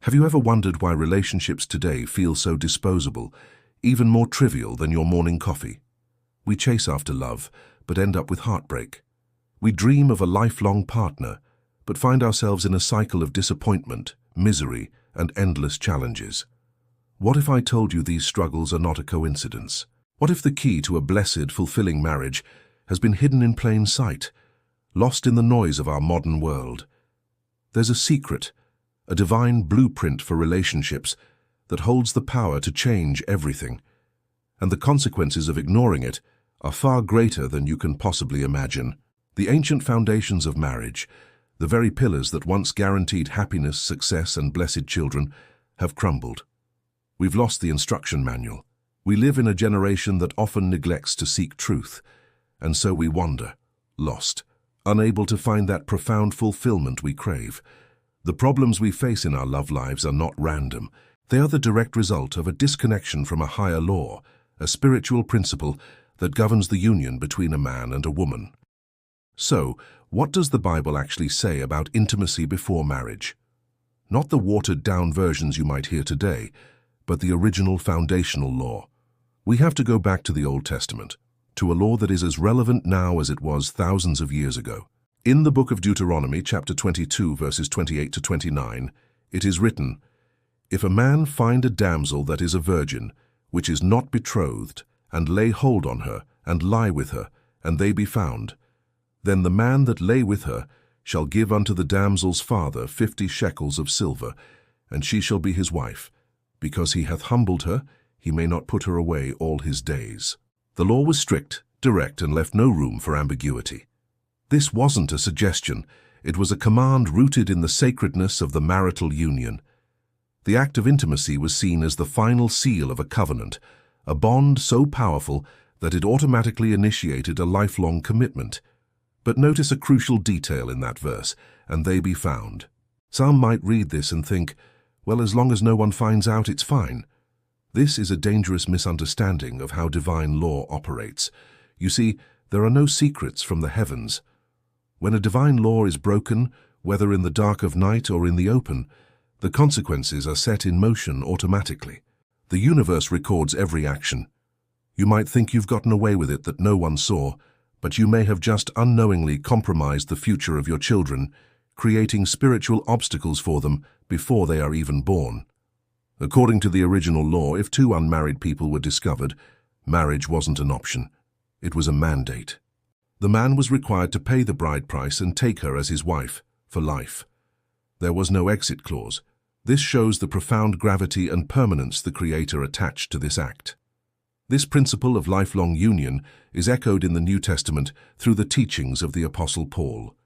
Have you ever wondered why relationships today feel so disposable, even more trivial than your morning coffee? We chase after love, but end up with heartbreak. We dream of a lifelong partner, but find ourselves in a cycle of disappointment, misery, and endless challenges. What if I told you these struggles are not a coincidence? What if the key to a blessed, fulfilling marriage has been hidden in plain sight, lost in the noise of our modern world? There's a secret, a divine blueprint for relationships that holds the power to change everything, and the consequences of ignoring it are far greater than you can possibly imagine. The ancient foundations of marriage, the very pillars that once guaranteed happiness, success, and blessed children, have crumbled. We've lost the instruction manual. We live in a generation that often neglects to seek truth, and so we wander, lost, unable to find that profound fulfillment we crave. The problems we face in our love lives are not random. They are the direct result of a disconnection from a higher law, a spiritual principle that governs the union between a man and a woman. So, what does the Bible actually say about intimacy before marriage? Not the watered-down versions you might hear today, but the original foundational law. We have to go back to the Old Testament, to a law that is as relevant now as it was thousands of years ago. In the book of Deuteronomy, chapter 22, verses 28 to 29, it is written, "If a man find a damsel that is a virgin, which is not betrothed, and lay hold on her, and lie with her, and they be found, then the man that lay with her shall give unto the damsel's father 50 shekels of silver, and she shall be his wife. Because he hath humbled her, he may not put her away all his days." The law was strict, direct, and left no room for ambiguity. This wasn't a suggestion, it was a command rooted in the sacredness of the marital union. The act of intimacy was seen as the final seal of a covenant, a bond so powerful that it automatically initiated a lifelong commitment. But notice a crucial detail in that verse, "and they be found." Some might read this and think, well, as long as no one finds out, it's fine. This is a dangerous misunderstanding of how divine law operates. You see, there are no secrets from the heavens. When a divine law is broken, whether in the dark of night or in the open, the consequences are set in motion automatically. The universe records every action. You might think you've gotten away with it that no one saw, but you may have just unknowingly compromised the future of your children, creating spiritual obstacles for them before they are even born. According to the original law, if two unmarried people were discovered, marriage wasn't an option. It was a mandate. The man was required to pay the bride price and take her as his wife, for life. There was no exit clause. This shows the profound gravity and permanence the Creator attached to this act. This principle of lifelong union is echoed in the New Testament through the teachings of the Apostle Paul.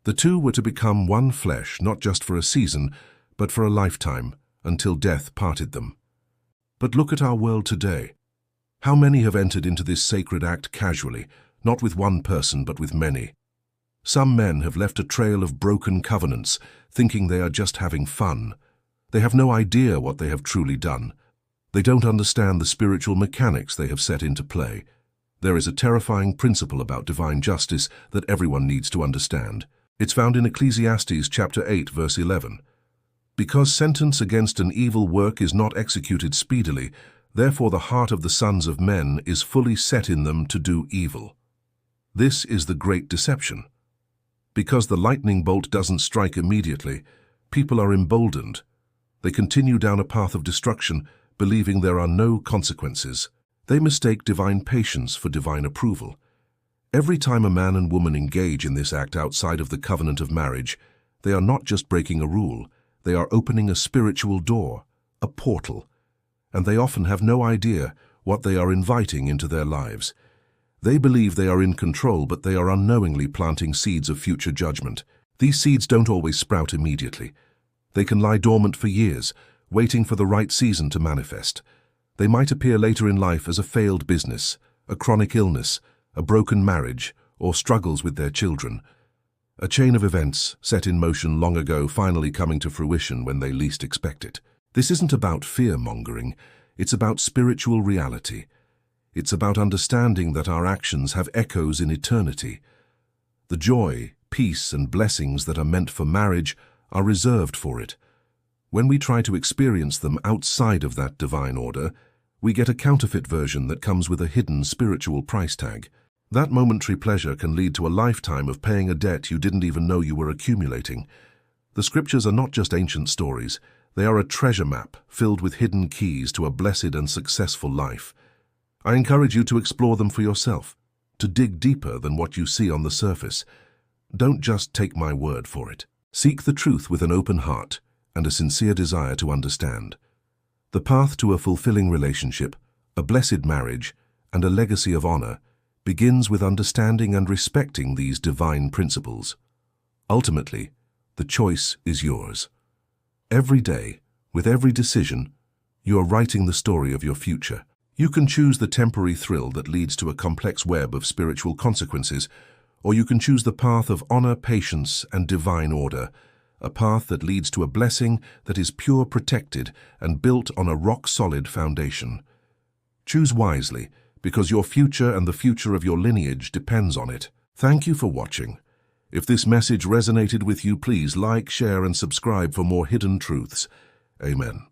The two were to become one flesh, not just for a season, but for a lifetime, until death parted them. But look at our world today. How many have entered into this sacred act casually, not with one person but with many? Some men have left a trail of broken covenants, thinking they are just having fun. They have no idea what they have truly done. They don't understand the spiritual mechanics they have set into play. There is a terrifying principle about divine justice that everyone needs to understand. It's found in Ecclesiastes chapter 8, verse 11. "Because sentence against an evil work is not executed speedily, therefore the heart of the sons of men is fully set in them to do evil." This is the great deception. Because the lightning bolt doesn't strike immediately, people are emboldened. They continue down a path of destruction, believing there are no consequences. They mistake divine patience for divine approval. Every time a man and woman engage in this act outside of the covenant of marriage, they are not just breaking a rule, they are opening a spiritual door, a portal, and they often have no idea what they are inviting into their lives. They believe they are in control, but they are unknowingly planting seeds of future judgment. These seeds don't always sprout immediately. They can lie dormant for years, waiting for the right season to manifest. They might appear later in life as a failed business, a chronic illness, a broken marriage, or struggles with their children. A chain of events set in motion long ago finally coming to fruition when they least expect it. This isn't about fear-mongering, it's about spiritual reality. It's about understanding that our actions have echoes in eternity. The joy, peace, and blessings that are meant for marriage are reserved for it. When we try to experience them outside of that divine order, we get a counterfeit version that comes with a hidden spiritual price tag. That momentary pleasure can lead to a lifetime of paying a debt you didn't even know you were accumulating. The scriptures are not just ancient stories, they are a treasure map filled with hidden keys to a blessed and successful life. I encourage you to explore them for yourself, to dig deeper than what you see on the surface. Don't just take my word for it. Seek the truth with an open heart and a sincere desire to understand. The path to a fulfilling relationship, a blessed marriage, and a legacy of honor begins with understanding and respecting these divine principles. Ultimately, the choice is yours. Every day, with every decision, you are writing the story of your future. You can choose the temporary thrill that leads to a complex web of spiritual consequences, or you can choose the path of honor, patience, and divine order, a path that leads to a blessing that is pure, protected, and built on a rock-solid foundation. Choose wisely, because your future and the future of your lineage depends on it. Thank you for watching. If this message resonated with you, please like, share, and subscribe for more hidden truths. Amen.